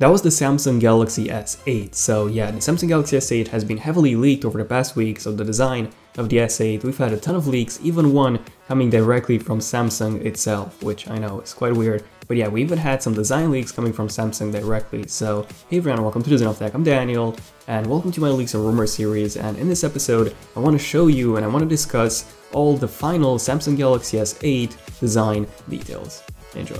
That was the Samsung Galaxy S8. So yeah, the Samsung Galaxy S8 has been heavily leaked over the past week. So the design of the S8, we've had a ton of leaks, even one coming directly from Samsung itself, which I know is quite weird. But yeah, we even had some design leaks coming from Samsung directly. So hey everyone, welcome to Design of Tech. I'm Daniel, and welcome to my Leaks and Rumors series. And in this episode, I want to show you and I want to discuss all the final Samsung Galaxy S8 design details. Enjoy.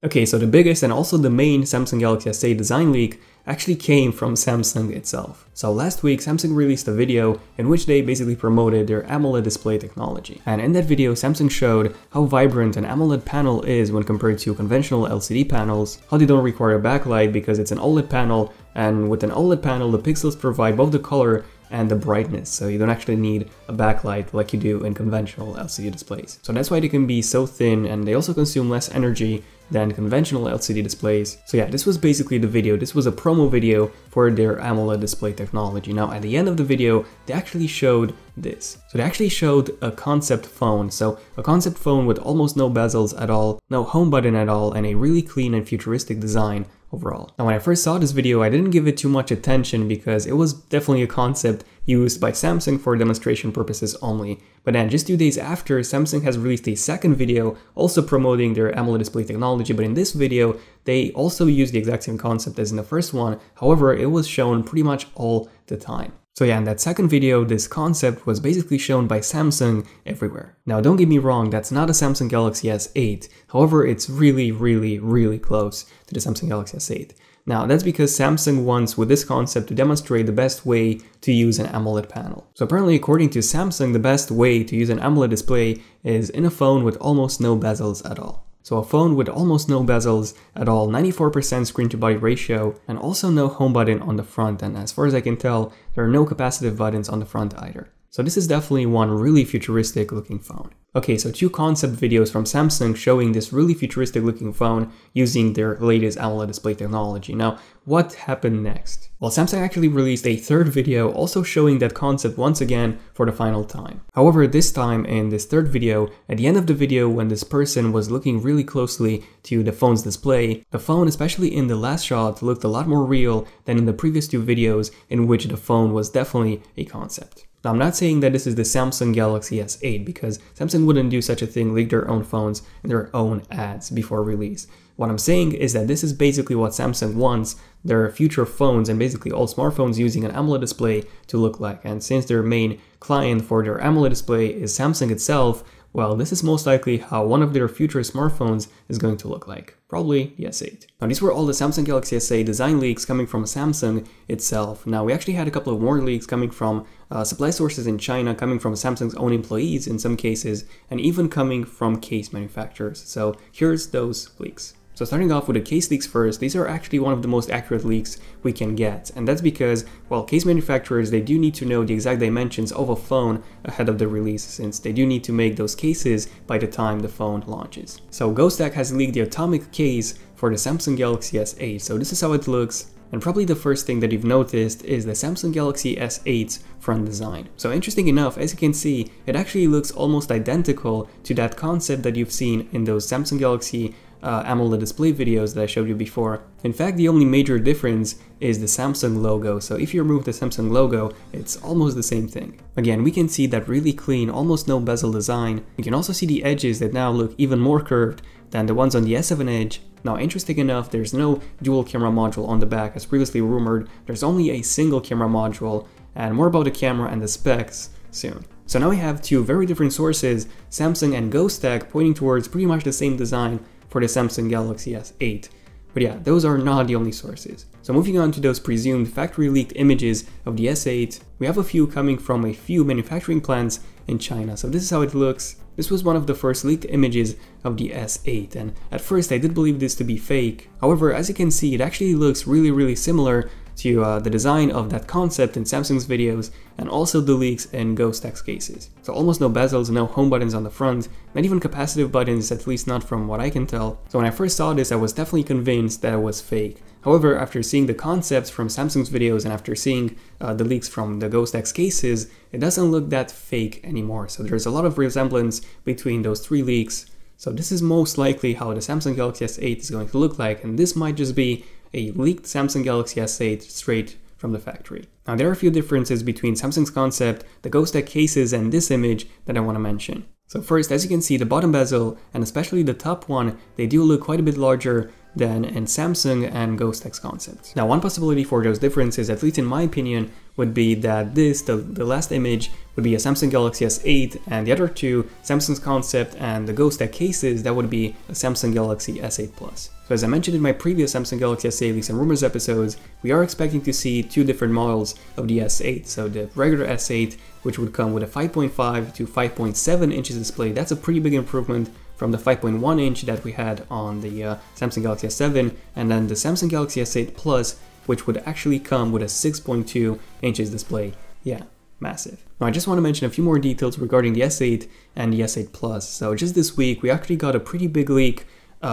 Okay, so the biggest and also the main Samsung Galaxy S8 design leak actually came from Samsung itself. So last week, Samsung released a video in which they basically promoted their AMOLED display technology. And in that video, Samsung showed how vibrant an AMOLED panel is when compared to conventional LCD panels, how they don't require a backlight because it's an OLED panel, and with an OLED panel, the pixels provide both the color and the brightness, so you don't actually need a backlight like you do in conventional LCD displays. So that's why they can be so thin, and they also consume less energy than conventional LCD displays. So yeah, this was basically the video. This was a promo video for their AMOLED display technology. Now at the end of the video, they actually showed this. So they actually showed a concept phone. So a concept phone with almost no bezels at all, no home button at all, and a really clean and futuristic design overall. Now when I first saw this video, I didn't give it too much attention because it was definitely a concept used by Samsung for demonstration purposes only. But then just 2 days after, Samsung has released a second video also promoting their AMOLED display technology, but in this video they also used the exact same concept as in the first one. However, it was shown pretty much all the time. So yeah, in that second video, this concept was basically shown by Samsung everywhere. Now don't get me wrong, that's not a Samsung Galaxy S8. However, it's really close to the Samsung Galaxy S8. Now that's because Samsung wants with this concept to demonstrate the best way to use an AMOLED panel. So apparently according to Samsung, the best way to use an AMOLED display is in a phone with almost no bezels at all. So a phone with almost no bezels at all, 94% screen to body ratio, and also no home button on the front, and as far as I can tell, there are no capacitive buttons on the front either. So this is definitely one really futuristic looking phone. Okay, so 2 concept videos from Samsung showing this really futuristic looking phone using their latest AMOLED display technology. Now, what happened next? Well, Samsung actually released a third video also showing that concept once again for the final time. However, this time in this third video, at the end of the video when this person was looking really closely to the phone's display, the phone, especially in the last shot, looked a lot more real than in the previous 2 videos in which the phone was definitely a concept. Now, I'm not saying that this is the Samsung Galaxy S8 because Samsung wouldn't do such a thing, leak their own phones and their own ads before release. What I'm saying is that this is basically what Samsung wants their future phones and basically all smartphones using an AMOLED display to look like. And since their main client for their AMOLED display is Samsung itself, well, this is most likely how one of their future smartphones is going to look like. Probably the S8. Now, these were all the Samsung Galaxy S8 design leaks coming from Samsung itself. Now, we actually had a couple of more leaks coming from supply sources in China, coming from Samsung's own employees in some cases, and even coming from case manufacturers. So here's those leaks. So starting off with the case leaks first, these are actually one of the most accurate leaks we can get. And that's because, well, case manufacturers, they do need to know the exact dimensions of a phone ahead of the release, since they do need to make those cases by the time the phone launches. So Ghosttack has leaked the atomic case for the Samsung Galaxy S8. So this is how it looks. And probably the first thing that you've noticed is the Samsung Galaxy S8's front design. So interesting enough, as you can see, it actually looks almost identical to that concept that you've seen in those Samsung Galaxy AMOLED display videos that I showed you before. In fact, the only major difference is the Samsung logo. So if you remove the Samsung logo, it's almost the same thing. Again, we can see that really clean, almost no bezel design. You can also see the edges that now look even more curved than the ones on the S7 Edge. Now, interesting enough, there's no dual camera module on the back as previously rumored. There's only a single camera module, and more about the camera and the specs soon. So now we have 2 very different sources, Samsung and Ghosttack, pointing towards pretty much the same design for the Samsung Galaxy S8. But yeah, those are not the only sources. So moving on to those presumed factory leaked images of the S8, we have a few coming from a few manufacturing plants in China. So this is how it looks. This was one of the first leaked images of the S8, and at first I did believe this to be fake. However, as you can see, it actually looks really similar to the design of that concept in Samsung's videos, and also the leaks in Ghost X cases. So almost no bezels, no home buttons on the front, not even capacitive buttons, at least not from what I can tell. So when I first saw this, I was definitely convinced that it was fake. However, after seeing the concepts from Samsung's videos and after seeing the leaks from the Ghost X cases, it doesn't look that fake anymore. So there's a lot of resemblance between those 3 leaks. So this is most likely how the Samsung Galaxy S8 is going to look like, and this might just be a leaked Samsung Galaxy S8 straight from the factory. Now there are a few differences between Samsung's concept, the Ghost X cases, and this image that I want to mention. So first, as you can see, the bottom bezel, and especially the top one, they do look quite a bit larger than in Samsung and Ghost X concepts. Now one possibility for those differences, at least in my opinion, would be that the last image would be a Samsung Galaxy S8, and the other two, Samsung's concept and the Ghost X cases, that would be a Samsung Galaxy S8 Plus. So as I mentioned in my previous Samsung Galaxy S8 leaks and rumors episodes, we are expecting to see 2 different models of the S8. So the regular S8, which would come with a 5.5 to 5.7 inches display, that's a pretty big improvement from the 5.1 inch that we had on the Samsung Galaxy S7, and then the Samsung Galaxy S8 Plus, which would actually come with a 6.2 inches display. Yeah, massive. Now I just want to mention a few more details regarding the S8 and the S8 Plus. So just this week, we actually got a pretty big leak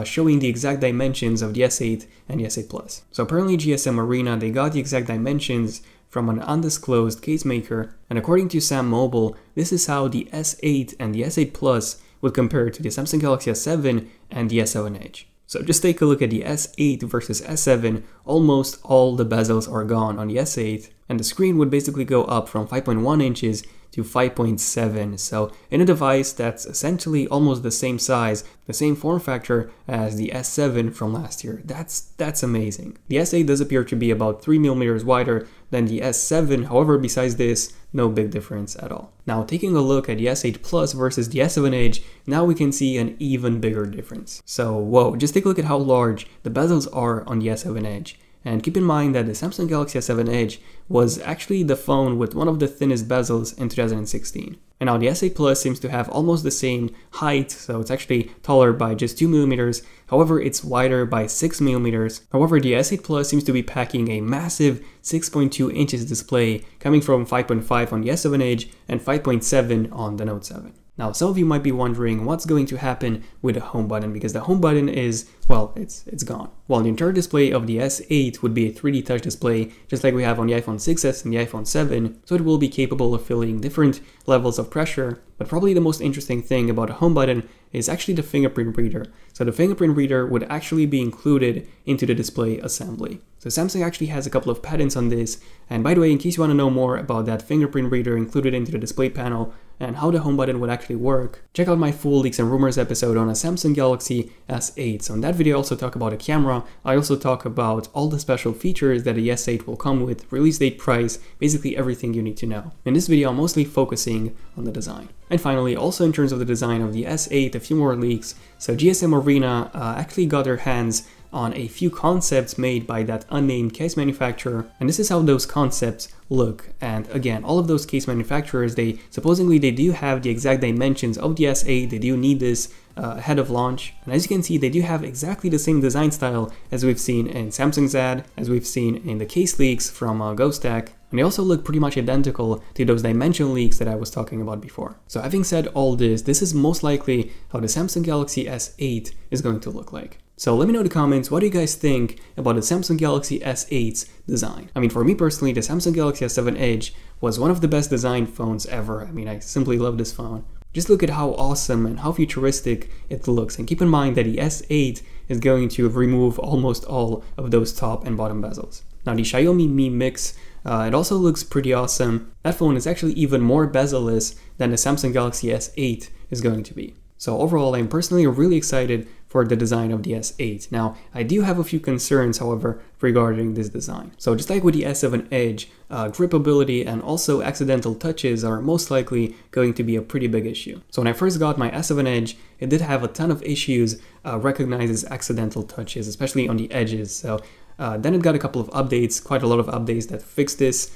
showing the exact dimensions of the S8 and the S8 Plus. So apparently GSM Arena, they got the exact dimensions from an undisclosed case maker, and according to Sam Mobile, this is how the S8 and the S8 Plus would compare to the Samsung Galaxy S7 and the S7 Edge. So just take a look at the S8 versus S7, almost all the bezels are gone on the S8, and the screen would basically go up from 5.1 inches to 5.7, so in a device that's essentially almost the same size, the same form factor as the S7 from last year. That's amazing. The S8 does appear to be about 3mm wider than the S7, however, besides this, no big difference at all. Now taking a look at the S8 Plus versus the S7 Edge, now we can see an even bigger difference. So whoa, just take a look at how large the bezels are on the S7 Edge. And keep in mind that the Samsung Galaxy S7 Edge was actually the phone with one of the thinnest bezels in 2016. And now the S8 Plus seems to have almost the same height, so it's actually taller by just 2mm, however it's wider by 6mm. However, the S8 Plus seems to be packing a massive 6.2 inches display, coming from 5.5 on the S7 Edge and 5.7 on the Note 7. Now, some of you might be wondering what's going to happen with the home button, because the home button is, well, it's gone. Well, the entire display of the S8 would be a 3D touch display, just like we have on the iPhone 6s and the iPhone 7, so it will be capable of feeling different levels of pressure. But probably the most interesting thing about a home button is actually the fingerprint reader. So the fingerprint reader would actually be included into the display assembly. So Samsung actually has a couple of patents on this, and by the way, in case you want to know more about that fingerprint reader included into the display panel and how the home button would actually work, check out my full leaks and rumors episode on a Samsung Galaxy S8. So in that video I also talk about a camera, I also talk about all the special features that the S8 will come with, release date, price, basically everything you need to know. In this video I'm mostly focusing on the design. And finally, also in terms of the design of the S8, a few more leaks. So GSM Arena actually got their hands on a few concepts made by that unnamed case manufacturer, and this is how those concepts look. And again, all of those case manufacturers, they supposedly do have the exact dimensions of the S8, they do need this ahead of launch, and as you can see, they do have exactly the same design style as we've seen in Samsung's ad, as we've seen in the case leaks from Ghost X, and they also look pretty much identical to those dimension leaks that I was talking about before. So having said all this, this is most likely how the Samsung Galaxy S8 is going to look like. So let me know in the comments, what do you guys think about the Samsung Galaxy S8's design? I mean, for me personally, the Samsung Galaxy S7 Edge was one of the best designed phones ever. I mean, I simply love this phone. Just look at how awesome and how futuristic it looks, and keep in mind that the S8 is going to remove almost all of those top and bottom bezels. Now the Xiaomi Mi Mix, it also looks pretty awesome. That phone is actually even more bezel-less than the Samsung Galaxy S8 is going to be. So overall, I'm personally really excited for the design of the S8. Now, I do have a few concerns, however, regarding this design. So just like with the S7 Edge, gripability and also accidental touches are most likely going to be a pretty big issue. So when I first got my S7 Edge, it did have a ton of issues recognizes accidental touches, especially on the edges. So then it got a couple of updates, quite a lot of updates that fixed this,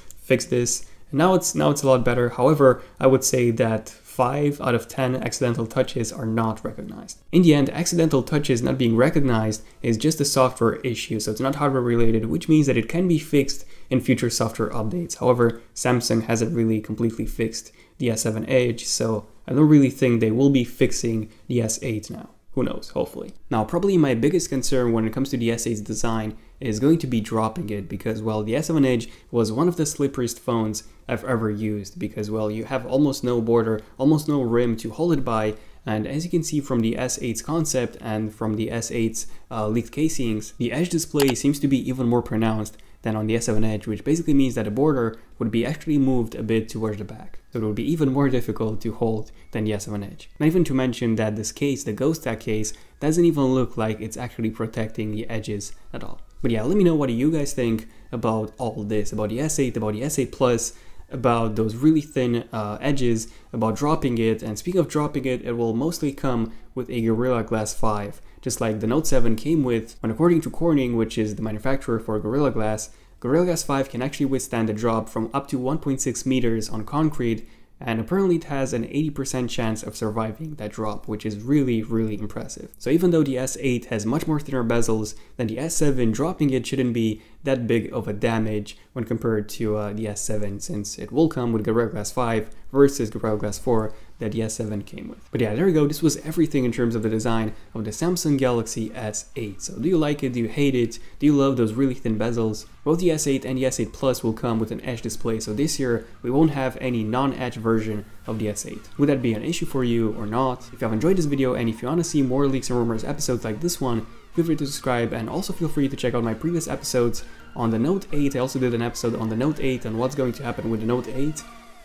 and now it's a lot better. However, I would say that 5 out of 10 accidental touches are not recognized. In the end, accidental touches not being recognized is just a software issue, so it's not hardware related, which means that it can be fixed in future software updates. However, Samsung hasn't really completely fixed the S7 Edge, so I don't really think they will be fixing the S8 now. Who knows, hopefully. Now, probably my biggest concern when it comes to the S8's design is going to be dropping it because, well, the S7 Edge was one of the slipperiest phones I've ever used because, well, you have almost no border, almost no rim to hold it by, and as you can see from the S8's concept and from the S8's leaked casings, the edge display seems to be even more pronounced than on the S7 Edge, which basically means that the border would be actually moved a bit towards the back. So it would be even more difficult to hold than the S7 Edge. Not even to mention that this case, the Ghost Tag case, doesn't even look like it's actually protecting the edges at all. But yeah, let me know what do you guys think about all this, about the S8, about the S8 Plus, about those really thin edges, about dropping it. And speaking of dropping it, it will mostly come with a Gorilla Glass 5, just like the Note 7 came with. And according to Corning, which is the manufacturer for Gorilla Glass 5 can actually withstand a drop from up to 1.6 meters on concrete, and apparently it has an 80% chance of surviving that drop, which is really, really impressive. So even though the S8 has much more thinner bezels than the S7, dropping it shouldn't be that big of a damage when compared to the S7, since it will come with Gorilla Glass 5 versus Gorilla Glass 4 that the S7 came with. But yeah, there we go. This was everything in terms of the design of the Samsung Galaxy S8. So do you like it? Do you hate it? Do you love those really thin bezels? Both the S8 and the S8 Plus will come with an edge display, so this year we won't have any non-edge version of the S8. Would that be an issue for you or not? If you have enjoyed this video and if you want to see more Leaks and Rumors episodes like this one, feel free to subscribe, and also feel free to check out my previous episodes on the Note 8. I also did an episode on the Note 8 and what's going to happen with the Note 8.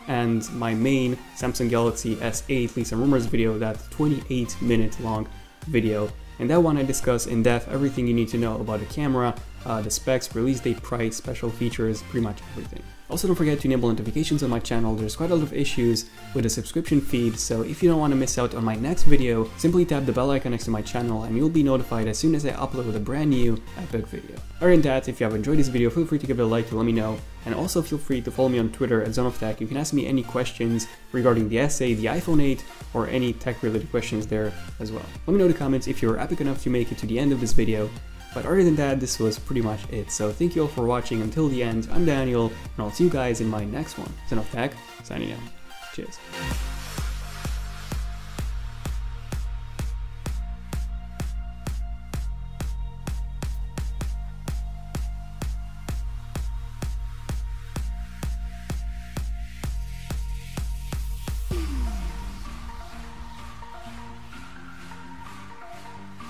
And my main Samsung Galaxy S8 Leaks and Rumors video, that 28-minute long video. In that one I discuss in depth everything you need to know about the camera, the specs, release date, price, special features, pretty much everything. Also, don't forget to enable notifications on my channel. There's quite a lot of issues with the subscription feed, so if you don't want to miss out on my next video, simply tap the bell icon next to my channel and you'll be notified as soon as I upload a brand new epic video. Other than that, if you have enjoyed this video, feel free to give it a like to let me know, and also feel free to follow me on Twitter at ZoneOfTech. You can ask me any questions regarding the S8, the iPhone 8, or any tech-related questions there as well. Let me know in the comments if you're epic enough to make it to the end of this video. But other than that, this was pretty much it. So thank you all for watching until the end. I'm Daniel, and I'll see you guys in my next one. ZoneOfTech, signing out. Cheers.